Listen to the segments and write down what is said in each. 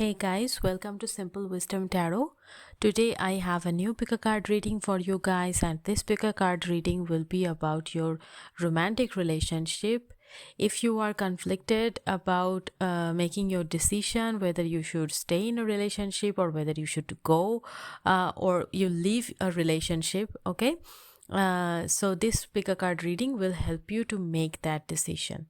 Hey guys, welcome to Simple Wisdom Tarot. Today I have a new pick a card reading for you guys, and this pick a card reading will be about your romantic relationship. If you are conflicted about making your decision whether you should stay in a relationship or whether you should go or you leave a relationship, okay? So this pick a card reading will help you to make that decision.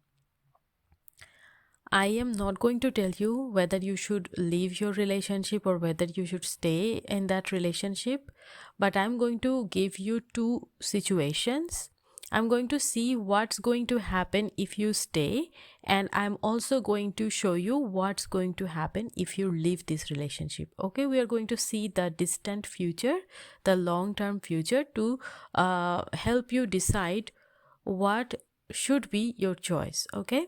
I am not going to tell you whether you should leave your relationship or whether you should stay in that relationship, but I'm going to give you two situations. I'm going to see what's going to happen if you stay, and I'm also going to show you what's going to happen if you leave this relationship. Okay, we are going to see the distant future, the long-term future, to help you decide what should be your choice. Okay.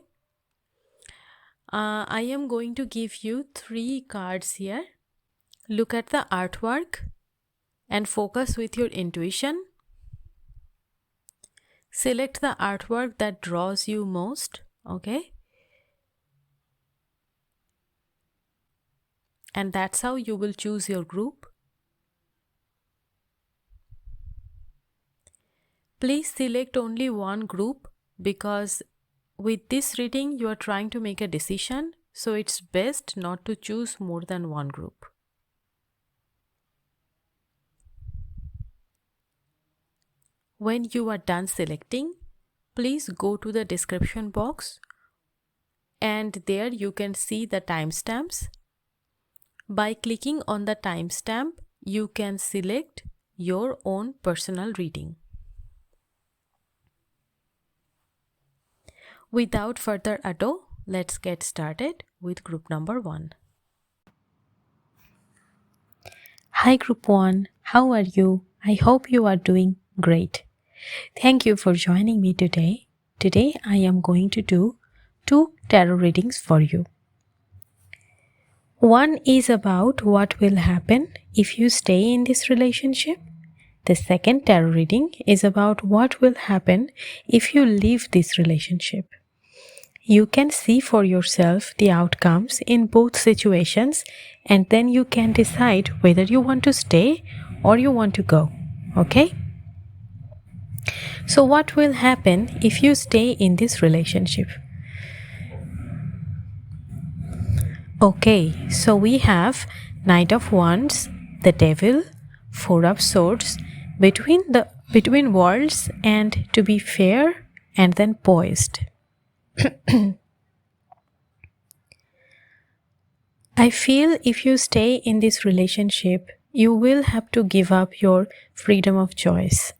I am going to give you 3 cards here. Look at the artwork and focus with your intuition. Select the artwork that draws you most, okay? And that's how you will choose your group. Please select only one group because with this reading, you are trying to make a decision, so it's best not to choose more than one group. When you are done selecting, please go to the description box, and there you can see the timestamps. By clicking on the timestamp, you can select your own personal reading. Without further ado, let's get started with group number 1. Hi group 1, how are you? I hope you are doing great. Thank you for joining me today. Today I am going to do 2 tarot readings for you. One is about what will happen if you stay in this relationship. The second tarot reading is about what will happen if you leave this relationship. You can see for yourself the outcomes in both situations, and then you can decide whether you want to stay or you want to go. Okay? So what will happen if you stay in this relationship? Okay, so we have Knight of Wands, the Devil, Four of Swords, between worlds, and to be fair, and then poised. I feel if you stay in this relationship, you will have to give up your freedom of choice.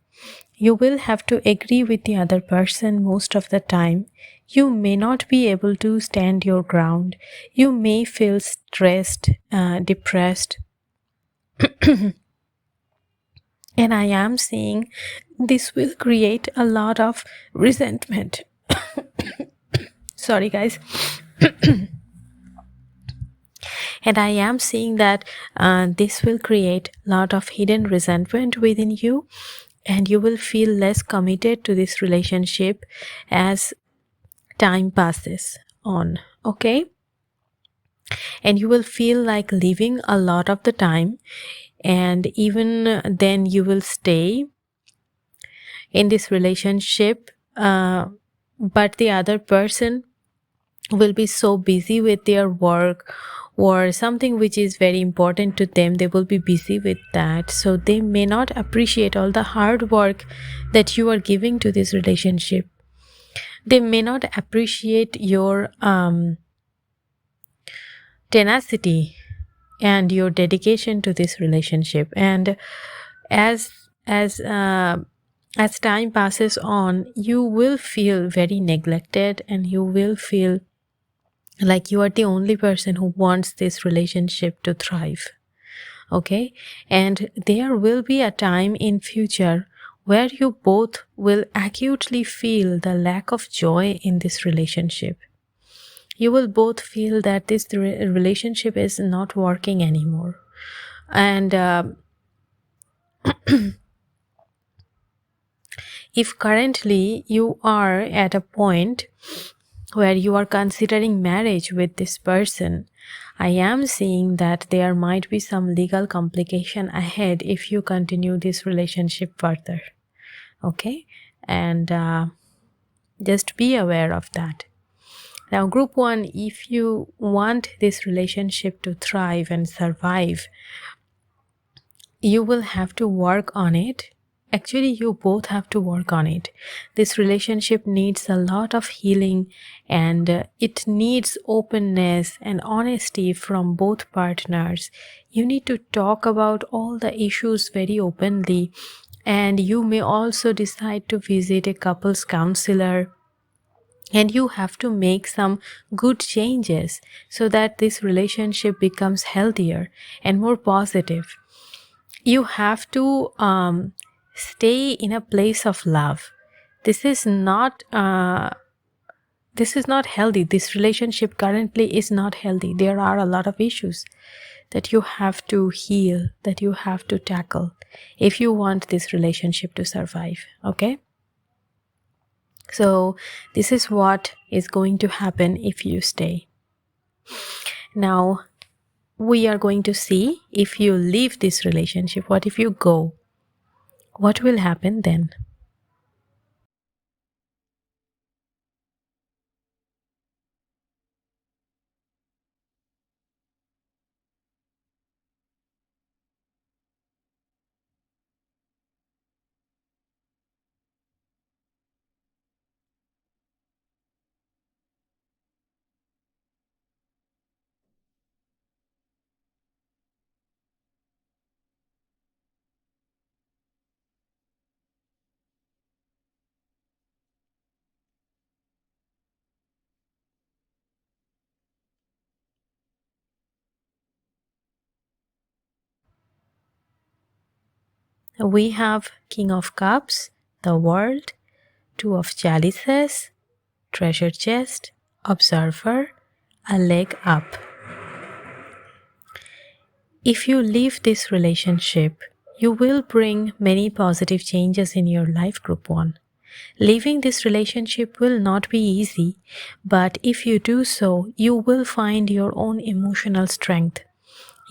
You will have to agree with the other person most of the time. You may not be able to stand your ground. You may feel stressed, depressed. And I am seeing this will create a lot of resentment. Sorry guys. And I am seeing that this will create a lot of hidden resentment within you, and you will feel less committed to this relationship as time passes on, okay? And you will feel like leaving a lot of the time, and even then you will stay in this relationship, but the other person will be so busy with their work or something which is very important to them. They will be busy with that, so they may not appreciate all the hard work that you are giving to this relationship. They may not appreciate your tenacity and your dedication to this relationship. And as time passes on, you will feel very neglected, and you will feel like you are the only person who wants this relationship to thrive. Okay? And there will be a time in future where you both will acutely feel the lack of joy in this relationship. You will both feel that this relationship is not working anymore. And if currently you are at a point where you are considering marriage with this person, I am seeing that there might be some legal complication ahead if you continue this relationship further. Okay, and just be aware of that. Now, group 1, if you want this relationship to thrive and survive, you will have to work on it. Actually, you both have to work on it. This relationship needs a lot of healing, and it needs openness and honesty from both partners. You need to talk about all the issues very openly, and you may also decide to visit a couples counselor, and you have to make some good changes so that this relationship becomes healthier and more positive. You have to stay in a place of love. This is not healthy. This relationship currently is not healthy. There are a lot of issues that you have to heal, that you have to tackle if you want this relationship to survive. Okay, so this is what is going to happen if you stay. Now we are going to see, if you leave this relationship, what if you go? What will happen then? We have King of Cups, the World, Two of Chalices, Treasure Chest, Observer, a leg up. If you leave this relationship, you will bring many positive changes in your life, group 1. Leaving this relationship will not be easy, but if you do so, you will find your own emotional strength.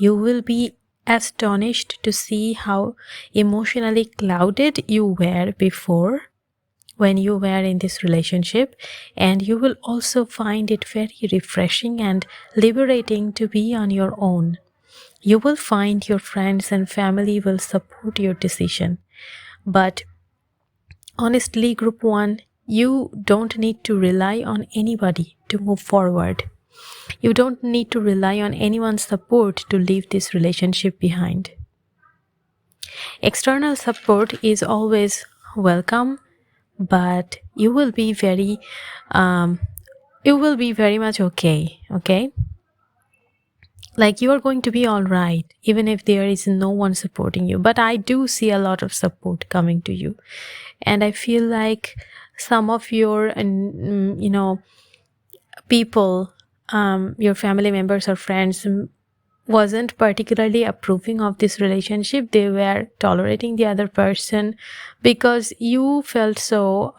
You will be astonished to see how emotionally clouded you were before when you were in this relationship, and you will also find it very refreshing and liberating to be on your own. You will find your friends and family will support your decision. But honestly, group 1, you don't need to rely on anybody to move forward. You don't need to rely on anyone's support to leave this relationship behind. External support is always welcome, but you will be very much okay. Like, you are going to be all right even if there is no one supporting you. But I do see a lot of support coming to you, and I feel like some of your people, your family members or friends, wasn't particularly approving of this relationship. They were tolerating the other person because you felt so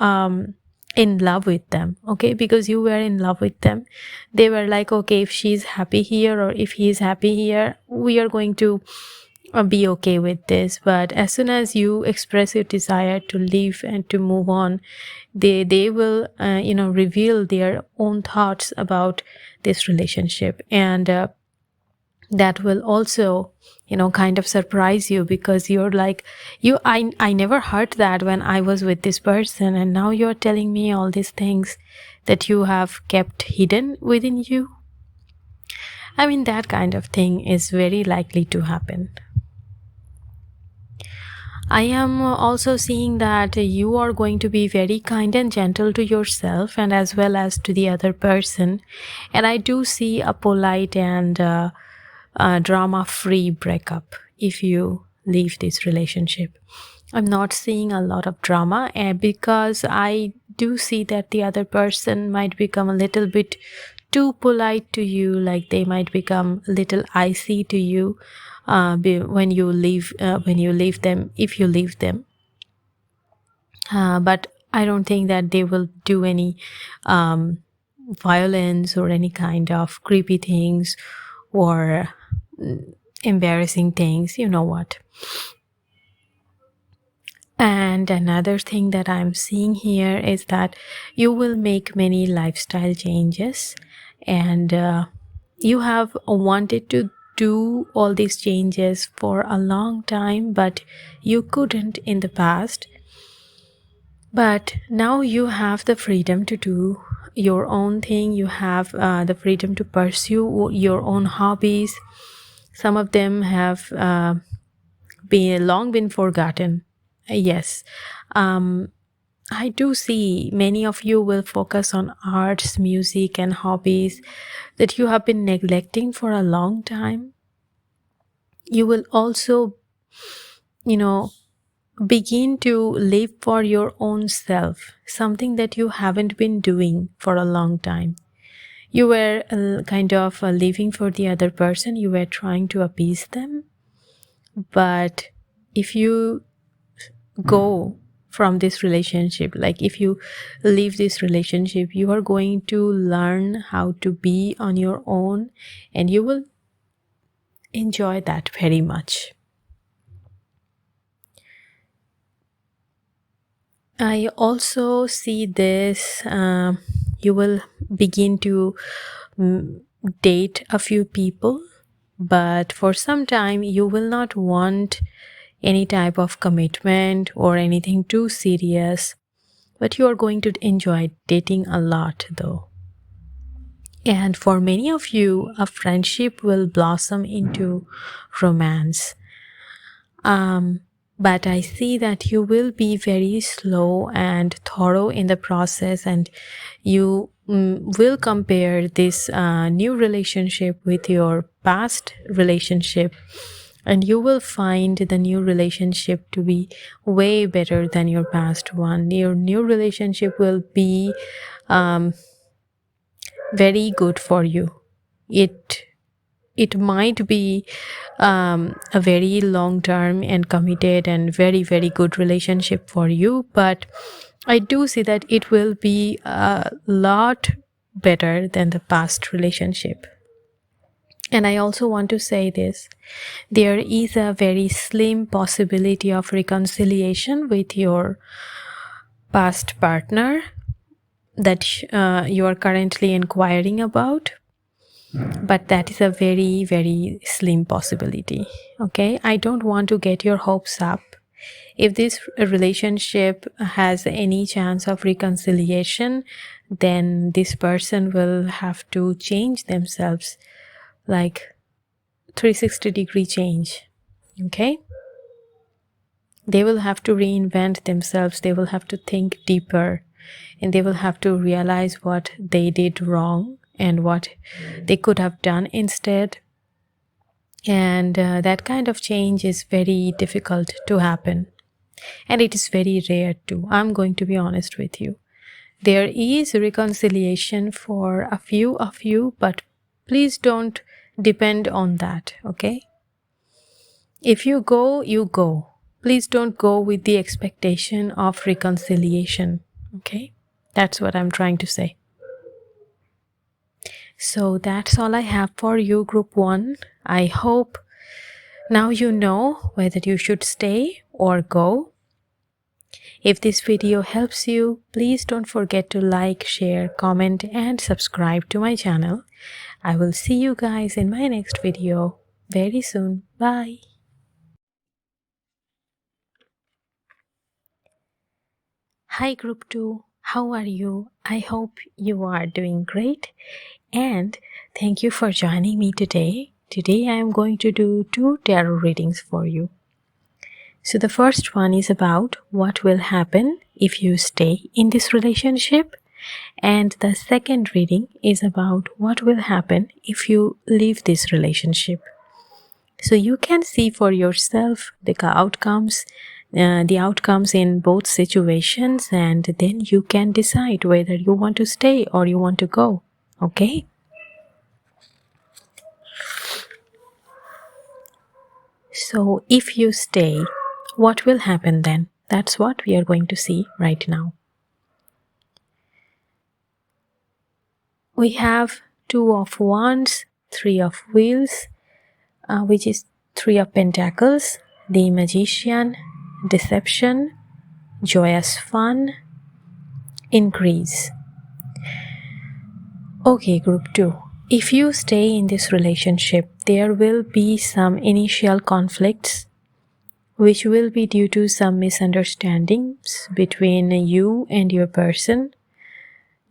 in love with them. Okay, because you were in love with them. They were like, okay, if she's happy here or if he's happy here, we are going to be okay with this. But as soon as you express your desire to leave and to move on, they will reveal their own thoughts about this relationship, and that will also kind of surprise you, because you're like, I never heard that when I was with this person, and now you're telling me all these things that you have kept hidden within you. I mean, that kind of thing is very likely to happen. I am also seeing that you are going to be very kind and gentle to yourself and as well as to the other person. And I do see a polite and drama-free breakup if you leave this relationship. I'm not seeing a lot of drama because I do see that the other person might become a little bit too polite to you, like they might become a little icy to you when you leave them, if you leave them. But I don't think that they will do any violence or any kind of creepy things or embarrassing things, you know what. And another thing that I'm seeing here is that you will make many lifestyle changes, and you have wanted to do all these changes for a long time, but you couldn't in the past. But now you have the freedom to do your own thing. You have the freedom to pursue your own hobbies. Some of them have long been forgotten. Yes. I do see many of you will focus on arts, music, and hobbies that you have been neglecting for a long time. You will also, begin to live for your own self, something that you haven't been doing for a long time. You were kind of living for the other person. You were trying to appease them. But if you go from this relationship, like if you leave this relationship, you are going to learn how to be on your own, and you will enjoy that very much. I also see this, you will begin to date a few people, but for some time you will not want any type of commitment or anything too serious, but you are going to enjoy dating a lot though. And for many of you, a friendship will blossom into romance. But I see that you will be very slow and thorough in the process, and you will compare this new relationship with your past relationship, and you will find the new relationship to be way better than your past one. Your new relationship will be very good for you. It might be a very long term and committed and very, very good relationship for you, but I do see that it will be a lot better than the past relationship. And I also want to say this: there is a very slim possibility of reconciliation with your past partner that you are currently inquiring about. But that is a very, very slim possibility. Okay, I don't want to get your hopes up. If this relationship has any chance of reconciliation, then this person will have to change themselves, like 360-degree change. Okay, they will have to reinvent themselves. They will have to think deeper, and they will have to realize what they did wrong and what they could have done instead. And that kind of change is very difficult to happen, and it is very rare too. I'm going to be honest with you. There is reconciliation for a few of you, but please don't depend on that. Okay, if you go, you go. Please don't go with the expectation of reconciliation. Okay, that's what I'm trying to say. So that's all I have for you, Group 1. I hope now you know whether you should stay or go. If this video helps you, please don't forget to like, share, comment, and subscribe to my channel. I will see you guys in my next video very soon. Bye. Hi, Group 2. How are you? I hope you are doing great. And thank you for joining me today. Today I am going to do 2 tarot readings for you. So the first one is about what will happen if you stay in this relationship. And the second reading is about what will happen if you leave this relationship. So you can see for yourself the outcomes in both situations, and then you can decide whether you want to stay or you want to go. Okay? So if you stay, what will happen then? That's what we are going to see right now. We have 2 of Wands, Three of Wheels, which is Three of Pentacles, the Magician, Deception, Joyous Fun, Increase. Okay, group 2. If you stay in this relationship, there will be some initial conflicts which will be due to some misunderstandings between you and your person.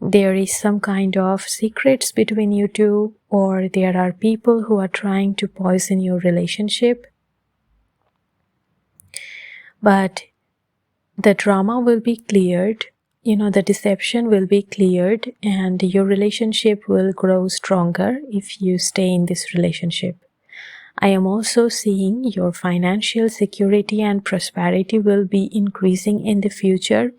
There is some kind of secrets between you two, or there are people who are trying to poison your relationship. But the drama will be cleared, the deception will be cleared, and your relationship will grow stronger if you stay in this relationship. I am also seeing your financial security and prosperity will be increasing in the future,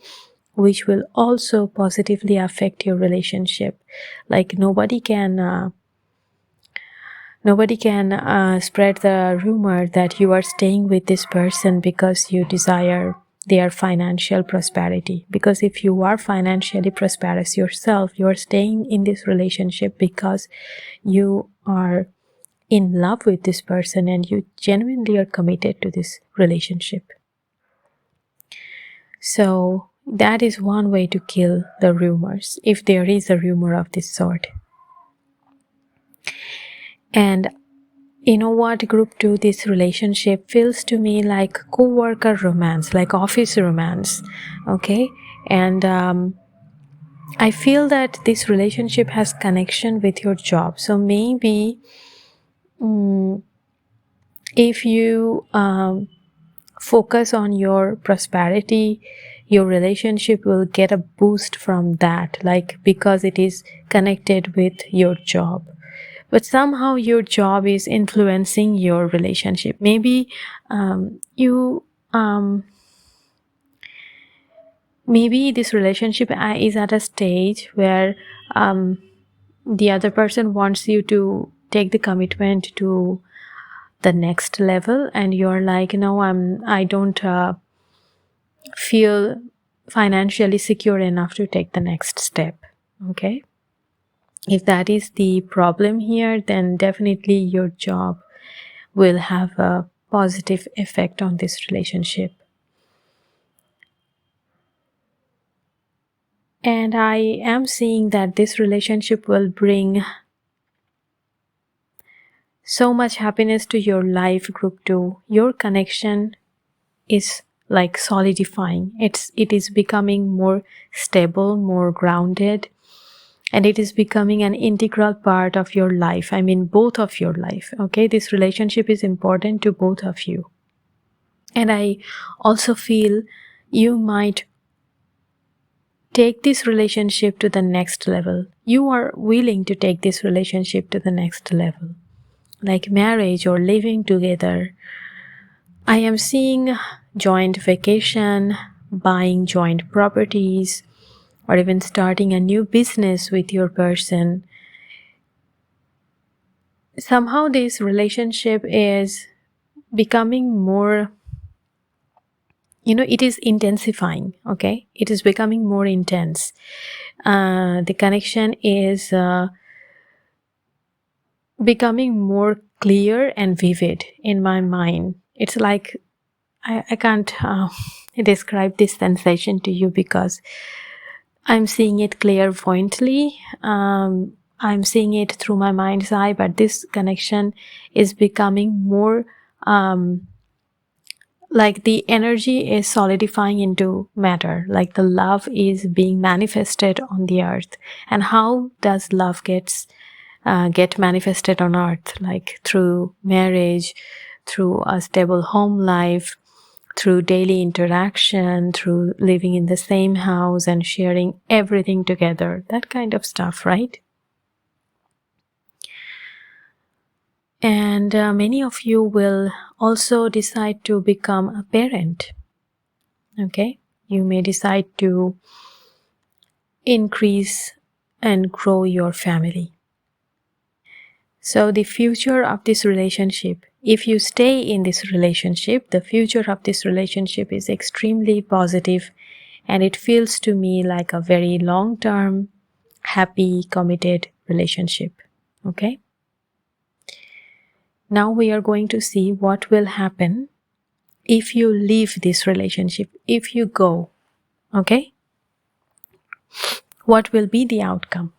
which will also positively affect your relationship. Like nobody can spread the rumor that you are staying with this person because you desire their financial prosperity. Because if you are financially prosperous yourself, you are staying in this relationship because you are in love with this person and you genuinely are committed to this relationship. So that is one way to kill the rumors, if there is a rumor of this sort. And you know what, group 2, this relationship feels to me like co-worker romance, like office romance, okay? And I feel that this relationship has connection with your job. So maybe if you focus on your prosperity, your relationship will get a boost from that, like because it is connected with your job. But somehow your job is influencing your relationship. Maybe maybe this relationship is at a stage where the other person wants you to take the commitment to the next level, and you're like, no, I don't feel financially secure enough to take the next step. Okay, if that is the problem here, then definitely your job will have a positive effect on this relationship. And I am seeing that this relationship will bring so much happiness to your life, group 2. Your connection is like solidifying. It is becoming more stable, more grounded, and it is becoming an integral part of your life. I mean, both of your life. Okay, this relationship is important to both of you. And I also feel you might take this relationship to the next level. You are willing to take this relationship to the next level, like marriage or living together. I am seeing joint vacation, buying joint properties, or even starting a new business with your person. Somehow this relationship is becoming more, it is intensifying, okay? It is becoming more intense. The connection is becoming more clear and vivid in my mind. It's like, I can't describe this sensation to you because I'm seeing it clairvoyantly. I'm seeing it through my mind's eye, but this connection is becoming more like the energy is solidifying into matter, like the love is being manifested on the earth. And how does love get manifested on earth? Like through marriage, through a stable home life, through daily interaction, through living in the same house and sharing everything together, that kind of stuff, right? And many of you will also decide to become a parent. Okay, you may decide to increase and grow your family. So the future of this relationship, if you stay in this relationship, the future of this relationship is extremely positive, and it feels to me like a very long-term, happy, committed relationship. Okay? Now we are going to see what will happen if you leave this relationship, if you go, okay? What will be the outcome?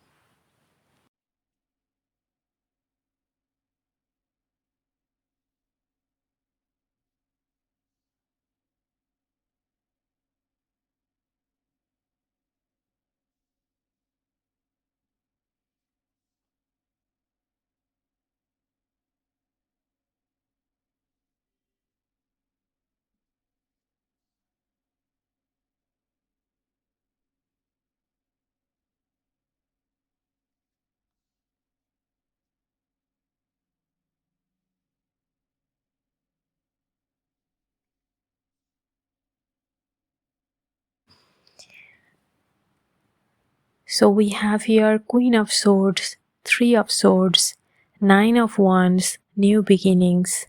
So we have here Queen of Swords, Three of Swords, Nine of Wands, New Beginnings,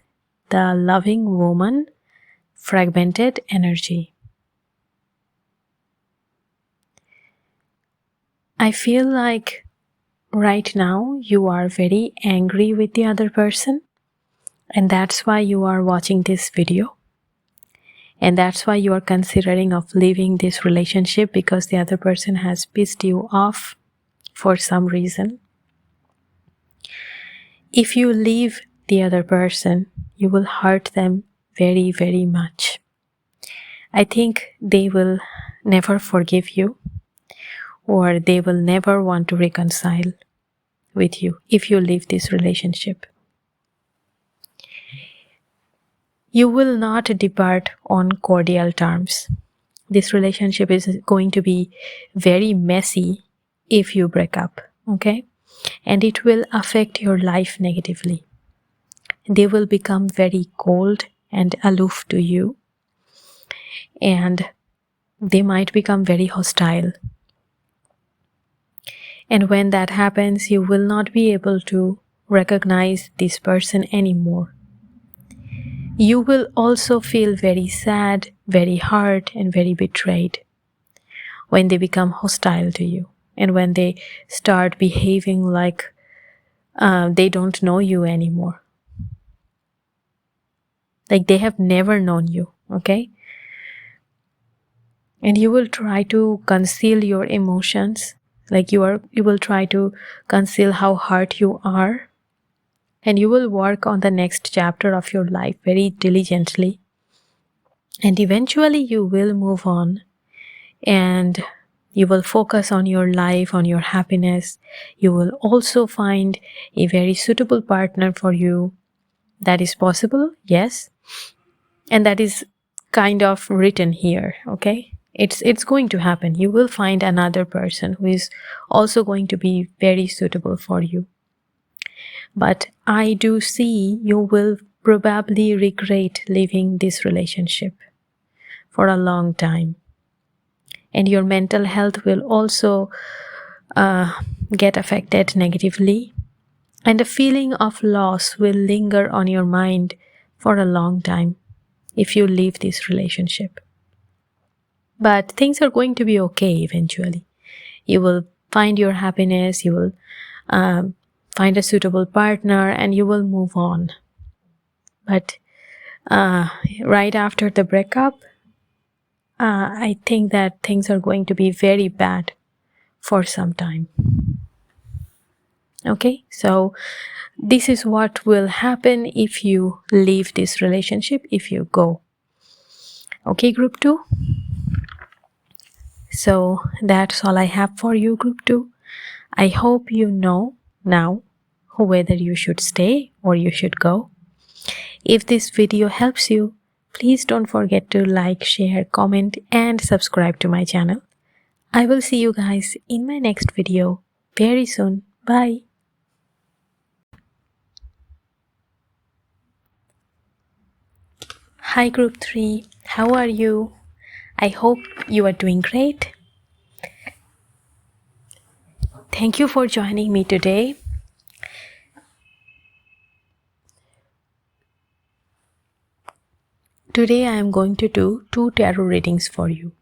the Loving Woman, Fragmented Energy. I feel like right now you are very angry with the other person, and that's why you are watching this video. And that's why you are considering of leaving this relationship, because the other person has pissed you off for some reason. If you leave the other person, you will hurt them very, very much. I think they will never forgive you, or they will never want to reconcile with you if you leave this relationship. You will not depart on cordial terms. This relationship is going to be very messy if you break up, okay? And it will affect your life negatively. They will become very cold and aloof to you, and they might become very hostile. And when that happens, you will not be able to recognize this person anymore. You will also feel very sad, very hurt, and very betrayed when they become hostile to you, and when they start behaving like they don't know you anymore. Like they have never known you, okay? And you will try to conceal your emotions, like you will try to conceal how hurt you are, and you will work on the next chapter of your life very diligently, and eventually you will move on, and you will focus on your life, on your happiness. You will also find a very suitable partner for you. That is possible, yes, and that is kind of written here, okay? It's going to happen. You will find another person who is also going to be very suitable for you. But I do see you will probably regret leaving this relationship for a long time. And your mental health will also get affected negatively. And a feeling of loss will linger on your mind for a long time if you leave this relationship. But things are going to be okay eventually. You will find your happiness, you will find a suitable partner, and you will move on. But right after the breakup, I think that things are going to be very bad for some time. Okay, so this is what will happen if you leave this relationship, if you go. Okay, group 2? So that's all I have for you, group 2. I hope you know now whether you should stay or you should go. If this video helps you, please don't forget to like, share, comment, and subscribe to my channel. I will see you guys in my next video very soon. Bye. Hi group 3, how are you? I hope you are doing great. Thank you for joining me today. Today I am going to do 2 tarot readings for you.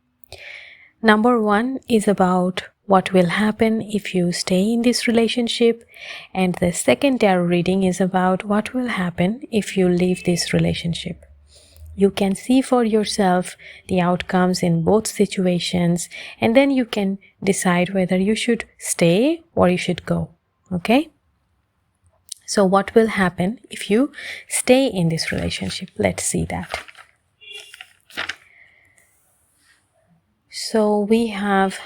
Number 1 is about what will happen if you stay in this relationship, and the second tarot reading is about what will happen if you leave this relationship. You can see for yourself the outcomes in both situations, and then you can decide whether you should stay or you should go. Okay? So what will happen if you stay in this relationship? Let's see that. So we have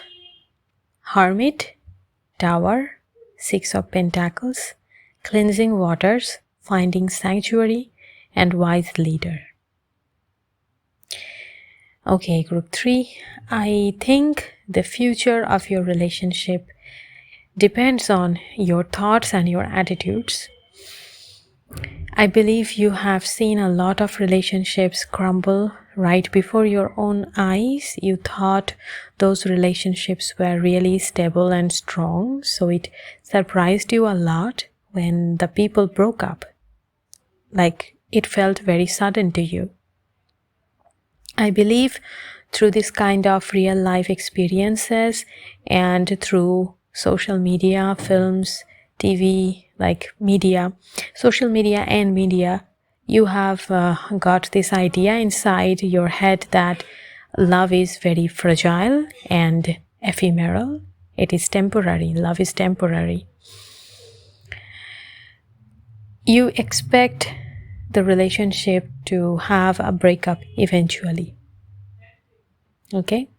Hermit, Tower, Six of Pentacles, Cleansing Waters, Finding Sanctuary, and Wise Leader. Okay, group 3, I think the future of your relationship depends on your thoughts and your attitudes. I believe you have seen a lot of relationships crumble right before your own eyes. You thought those relationships were really stable and strong, so it surprised you a lot when the people broke up. Like, it felt very sudden to you. I believe through this kind of real life experiences and through social media, films, TV, like media, social media and media, you have got this idea inside your head that love is very fragile and ephemeral. It is temporary. Love is temporary. You expect the relationship to have a breakup eventually. Okay?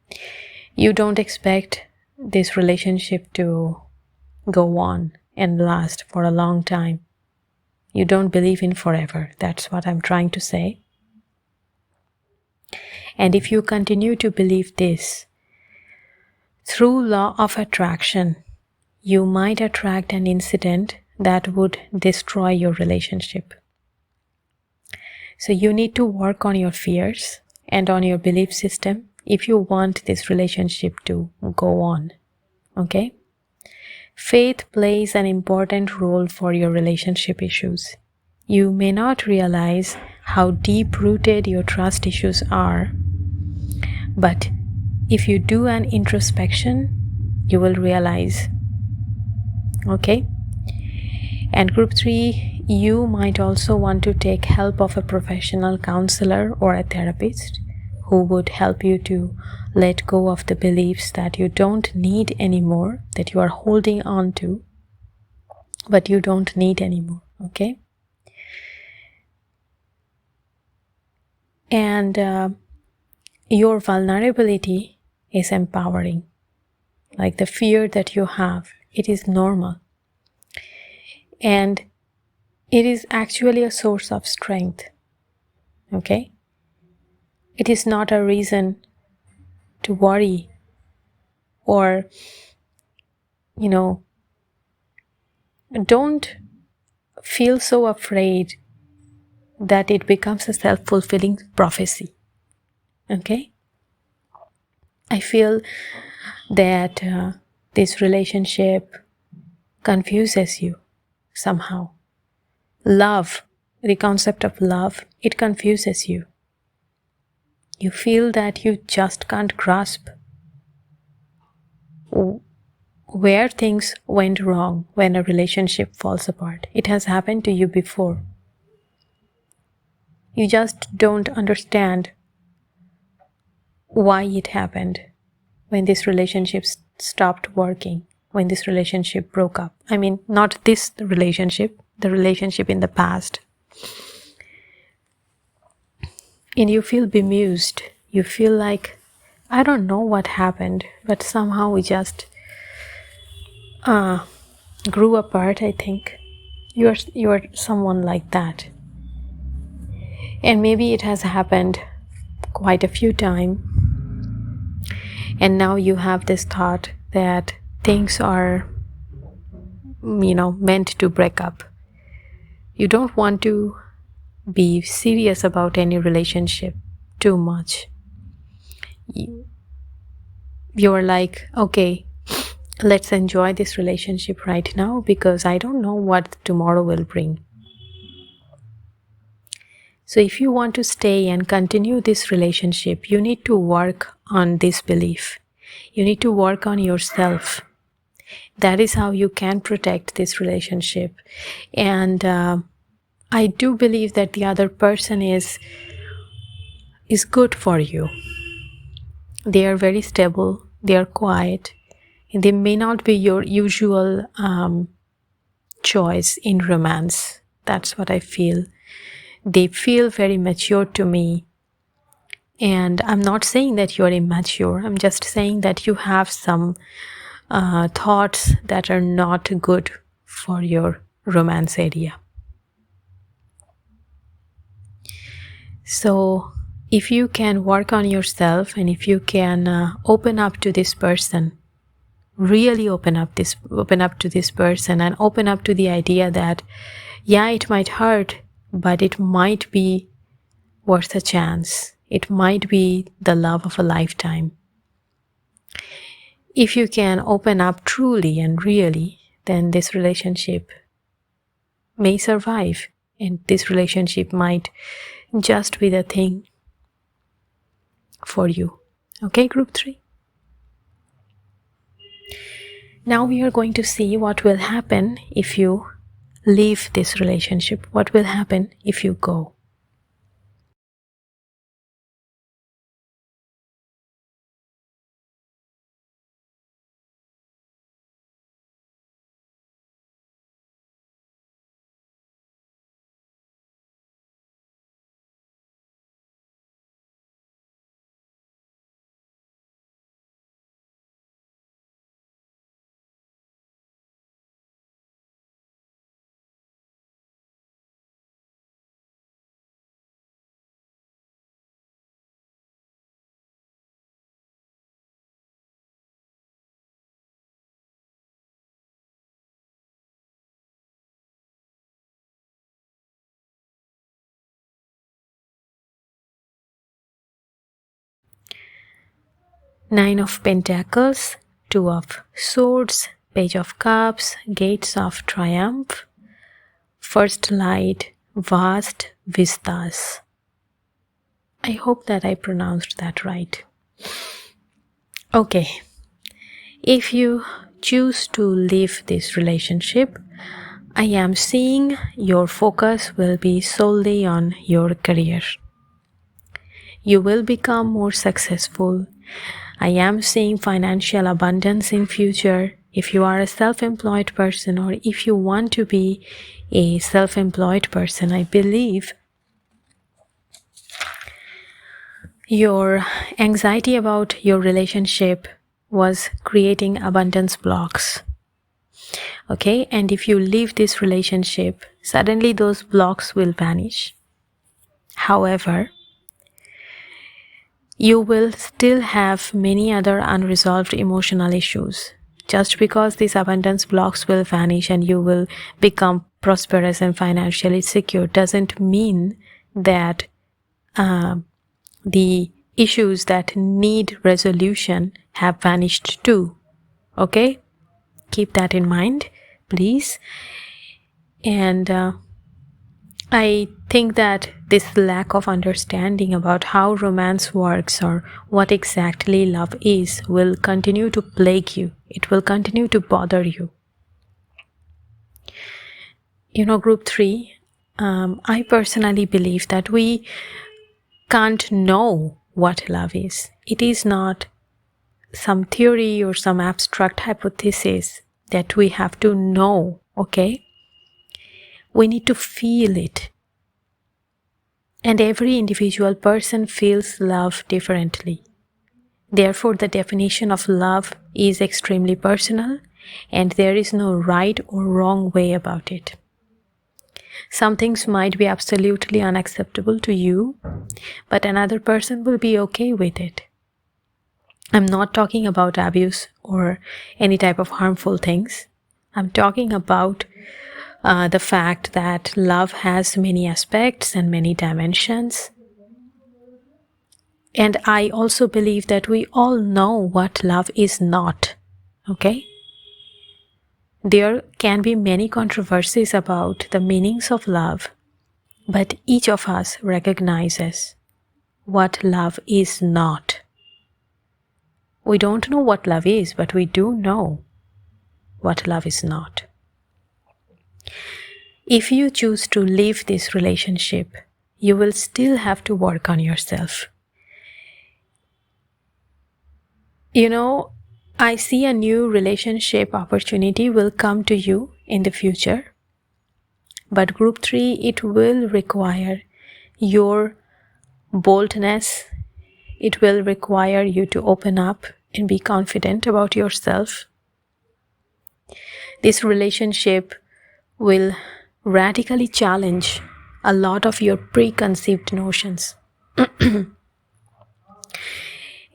You don't expect this relationship to go on and last for a long time. You don't believe in forever. That's what I'm trying to say. And if you continue to believe this, through law of attraction, you might attract an incident that would destroy your relationship. So you need to work on your fears and on your belief system if you want this relationship to go on. Okay? Faith plays an important role for your relationship issues. You may not realize how deep-rooted your trust issues are, but if you do an introspection, you will realize. Okay? And group 3, you might also want to take help of a professional counselor or a therapist who would help you to let go of the beliefs that you don't need anymore, that you are holding on to, but you don't need anymore, okay? And your vulnerability is empowering. Like the fear that you have, it is normal. And it is actually a source of strength, okay? It is not a reason to worry or, don't feel so afraid that it becomes a self-fulfilling prophecy, okay? I feel that this relationship confuses you somehow. Love, the concept of love, it confuses you. You feel that you just can't grasp where things went wrong when a relationship falls apart. It has happened to you before. You just don't understand why it happened when this relationship stopped working, when this relationship broke up. I mean, not this relationship, the relationship in the past. And you feel bemused. You feel like, I don't know what happened, but somehow we just grew apart, I think. You're someone like that. And maybe it has happened quite a few times. And now you have this thought that things are, meant to break up. You don't want to be serious about any relationship too much. You're like, okay, let's enjoy this relationship right now because I don't know what tomorrow will bring. So if you want to stay and continue this relationship, you need to work on this belief. You need to work on yourself. That is how you can protect this relationship. And I do believe that the other person is good for you. They are very stable, they are quiet, and they may not be your usual choice in romance. That's what I feel. They feel very mature to me. And I'm not saying that you're immature. I'm just saying that you have some thoughts that are not good for your romance area. So if you can work on yourself, and if you can open up to this person, really open up to this person, and open up to the idea that, yeah, it might hurt, but it might be worth a chance. It might be the love of a lifetime. If you can open up truly and really, then this relationship may survive, and this relationship might just be the thing for you. Okay, group 3? Now we are going to see what will happen if you leave this relationship. What will happen if you go? Nine of Pentacles, Two of Swords, Page of Cups, Gates of Triumph, First Light, Vast Vistas. I hope that I pronounced that right. Okay, if you choose to leave this relationship, I am seeing your focus will be solely on your career. You will become more successful. I am seeing financial abundance in future. If you are a self-employed person, or if you want to be a self-employed person, I believe your anxiety about your relationship was creating abundance blocks. Okay, and if you leave this relationship, suddenly those blocks will vanish. However, you will still have many other unresolved emotional issues. Just because these abundance blocks will vanish and you will become prosperous and financially secure doesn't mean that the issues that need resolution have vanished too. Okay? Keep that in mind, please. And I think that this lack of understanding about how romance works or what exactly love is will continue to plague you. It will continue to bother you. You know, group 3, I personally believe that we can't know what love is. It is not some theory or some abstract hypothesis that we have to know, okay? We need to feel it. And every individual person feels love differently. Therefore, the definition of love is extremely personal, and there is no right or wrong way about it. Some things might be absolutely unacceptable to you, but another person will be okay with it. I'm not talking about abuse or any type of harmful things. I'm talking about the fact that love has many aspects and many dimensions. And I also believe that we all know what love is not, okay? There can be many controversies about the meanings of love, but each of us recognizes what love is not. We don't know what love is, but we do know what love is not. If you choose to leave this relationship, you will still have to work on yourself. You know, I see a new relationship opportunity will come to you in the future. But group 3, it will require your boldness. It will require you to open up and be confident about yourself. This relationship will radically challenge a lot of your preconceived notions.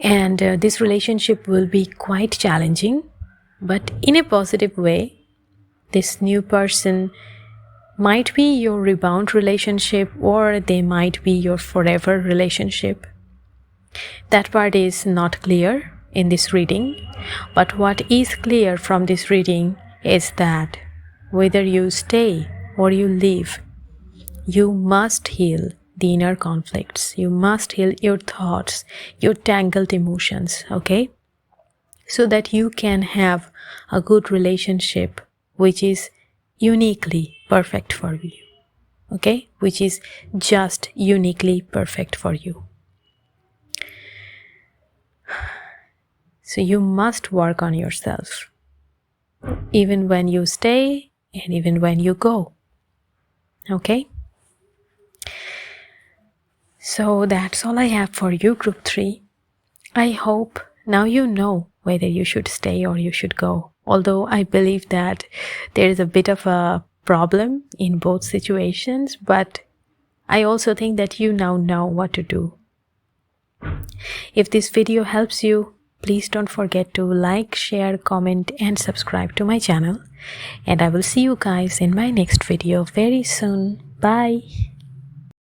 And this relationship will be quite challenging, but in a positive way. This new person might be your rebound relationship, or they might be your forever relationship. That part is not clear in this reading, but what is clear from this reading is that whether you stay or you leave, you must heal the inner conflicts. You must heal your thoughts, your tangled emotions, okay? So that you can have a good relationship which is uniquely perfect for you, okay? Which is just uniquely perfect for you. So you must work on yourself, even when you stay and even when you go, okay? So that's all I have for you, group 3. I hope now you know whether you should stay or you should go. Although I believe that there is a bit of a problem in both situations, but I also think that you now know what to do. If this video helps you, please don't forget to like, share, comment, and subscribe to my channel. And I will see you guys in my next video very soon. Bye.